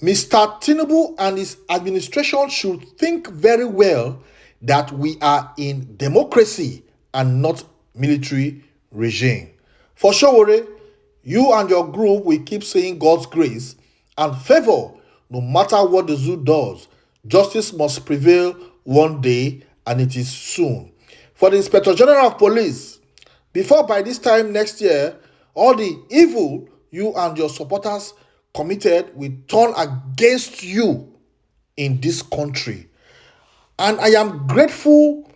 Mr. Tinubu and his administration should think very well that we are in democracy and not military regime. For Sowore, you and your group will keep saying God's grace and favor no matter what the zoo does. Justice must prevail one day, and it is soon. For the Inspector General of Police, before by this time next year, all the evil you and your supporters committed will turn against you in this country. And I am grateful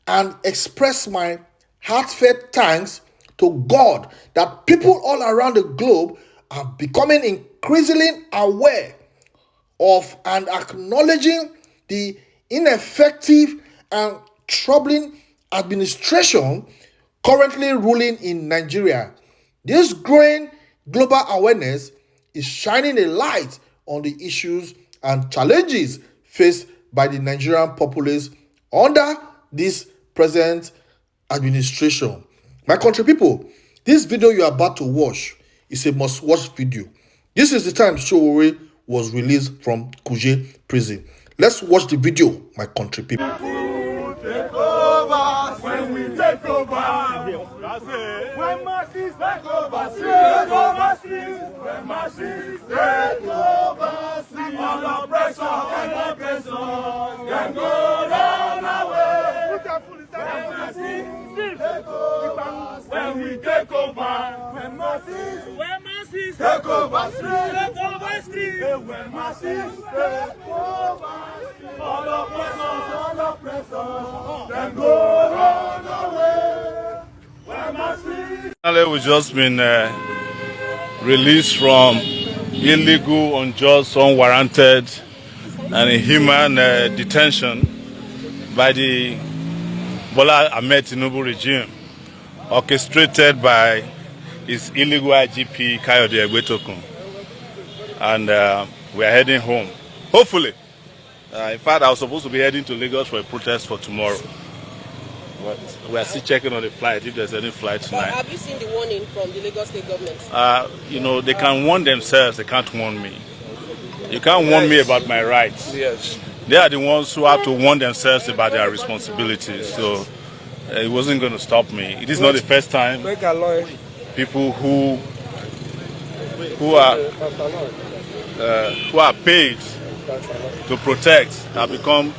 and express my heartfelt thanks to God that people all around the globe are becoming increasingly aware of and acknowledging the ineffective and troubling administration currently ruling in Nigeria. This growing global awareness is shining a light on the issues and challenges faced by the Nigerian populace under this present administration. My country people, this video you are about to watch is a must-watch video. This is the time Sowore was released from Kuje prison. Let's watch the video, my country people. Take over when we take over. When masses take over, take over. When masses take over, all oppressors can go run away. When masses take over, when we take over. When masses take over, when masses take over, all oppressors can go run away. When masses. We've just been released from illegal, unjust, unwarranted, and inhuman detention by the Bola Ahmed Tinubu regime, orchestrated by his illegal IGP Kayode Egbetokun. And we are heading home, hopefully. In fact, I was supposed to be heading to Lagos for a protest for tomorrow. But we are still checking on the flight, if there's any flight tonight. Have you seen the warning from the Lagos State government? You know, they can warn themselves, they can't warn me. You can't warn me about my rights. Yes. They are the ones who have to warn themselves about their responsibilities. So it wasn't going to stop me. It is not the first time people who are paid to protect have become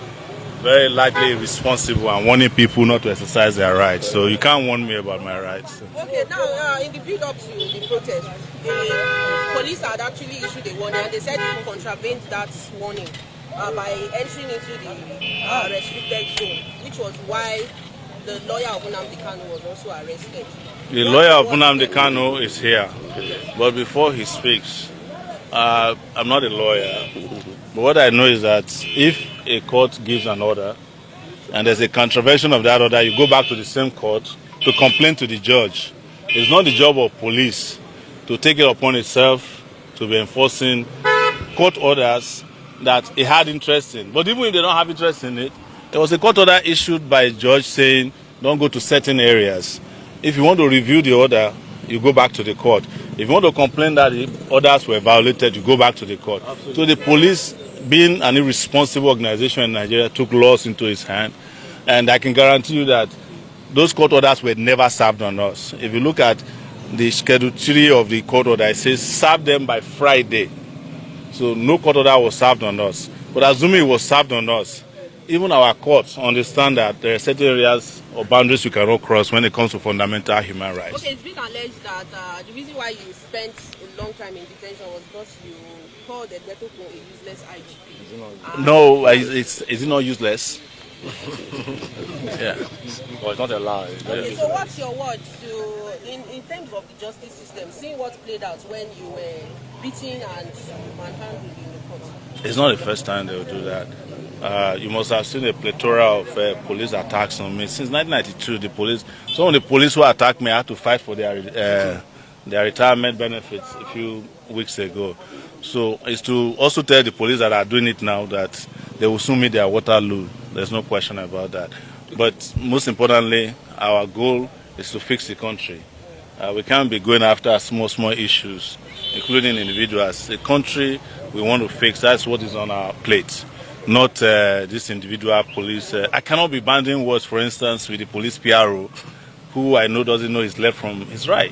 very likely responsible and warning people not to exercise their rights. So you can't warn me about my rights. Okay, now in the build-up to the protest, the police had actually issued a warning, and they said you contravened that warning by entering into the restricted zone, which was why the lawyer of Nnamdi Kanu was also arrested. The lawyer of Nnamdi Kanu is here, but before he speaks, I'm not a lawyer, but what I know is that if a court gives an order and there's a contravention of that order, you go back to the same court to complain to the judge. It's not the job of police to take it upon itself to be enforcing court orders that it had interest in. But even if they don't have interest in it, there was a court order issued by a judge saying don't go to certain areas. If you want to review the order, you go back to the court. If you want to complain that the orders were violated, you go back to the court. Absolutely. So the police, being an irresponsible organization in Nigeria, took laws into its hand. And I can guarantee you that those court orders were never served on us. If you look at the Schedule 3 of the court order, it says serve them by Friday. So no court order was served on us. But assuming it was served on us, even our courts understand that there are certain areas or boundaries we cannot cross when it comes to fundamental human rights. Okay, it's been alleged that the reason why you spent a long time in detention was because you called Egbetokun a useless IGP. No, is it not useless? Yeah. Well, it's not a lie. Okay, so what's your word to, in terms of the justice system, seeing what played out when you were beaten and manhandled in the court? It's not the first time they will do that. You must have seen a plethora of police attacks on me. Since 1992, some of the police who attacked me had to fight for their retirement benefits a few weeks ago. So it's to also tell the police that are doing it now that they will soon meet their Waterloo. There's no question about that. But most importantly, our goal is to fix the country. We can't be going after small issues, including individuals. The country we want to fix, that's what is on our plate, not this individual police. I cannot be banding words, for instance, with the police PRO, who I know doesn't know his left from his right.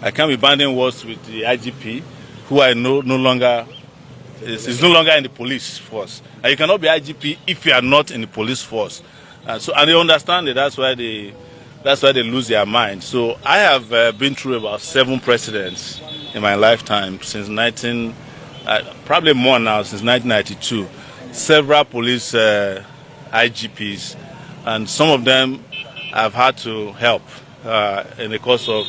I can't be banding words with the IGP, who I know is no longer in the police force. And you cannot be IGP if you are not in the police force. And they understand it. That's why they lose their mind. So I have been through about 7 presidents in my lifetime since probably more now, since 1992. Several police IGPs, and some of them I've had to help in the course of.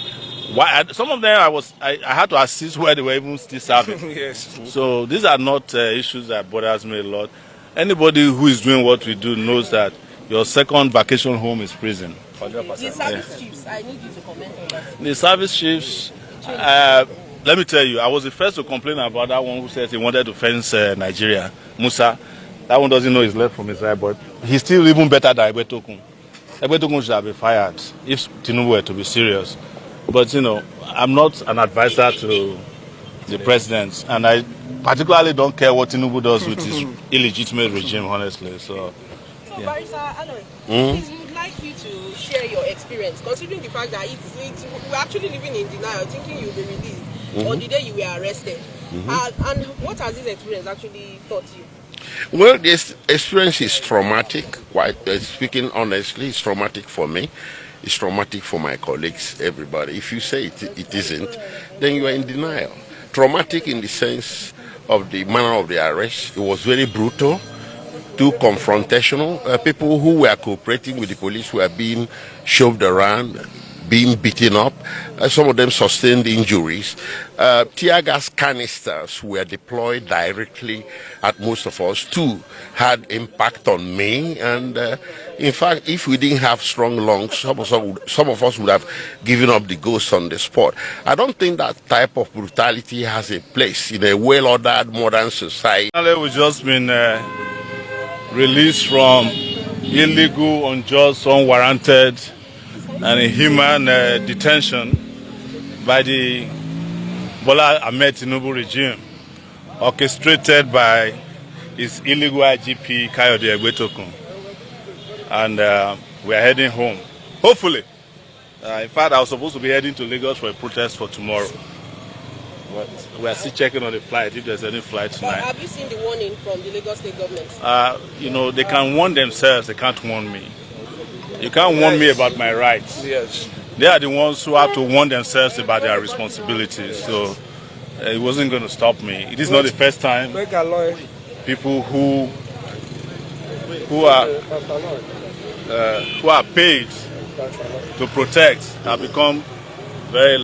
Some of them I had to assist where they were even still serving. Yes. So these are not issues that bothers me a lot. Anybody who is doing what we do knows that your second vacation home is prison. The service chiefs, I need you to comment on that. The service chiefs, let me tell you, I was the first to complain about that one who said he wanted to fence Nigeria, Musa. That one doesn't know his left from his right, but he's still even better than Egbetokun. Egbetokun should have been fired if Tinubu were to be serious. But, I'm not an advisor to the president, and I particularly don't care what Tinubu does with his illegitimate regime, honestly. So Barrister Agony, please, we would like you to share your experience, considering the fact that we're actually living in denial, thinking you'll be released on the day you were arrested. And what has this experience actually taught you? Well, this experience is traumatic. Quite speaking honestly, it's traumatic for me. It's traumatic for my colleagues, everybody. If you say it isn't, then you are in denial. Traumatic in the sense of the manner of the arrest. It was very brutal, too confrontational. People who were cooperating with the police were being shoved around, being beaten up. Some of them sustained injuries. Tear gas canisters were deployed directly at most of us. 2 had impact on me. And in fact, if we didn't have strong lungs, some of us would have given up the ghost on the spot. I don't think that type of brutality has a place in a well-ordered modern society. we've just been released from illegal, unjust, unwarranted, and inhuman detention by the Bola Ahmed Tinubu regime, orchestrated by his illegal IGP Kayode Egbetokun. And we are heading home, hopefully. In fact, I was supposed to be heading to Lagos for a protest for tomorrow. But we are still checking on the flight, if there's any flight tonight. But have you seen the warning from the Lagos State government? They can warn themselves, they can't warn me. You can't warn me about my rights. Yes. They are the ones who have to warn themselves about their responsibilities. So it wasn't going to stop me. It is not the first time people who are paid to protect have become very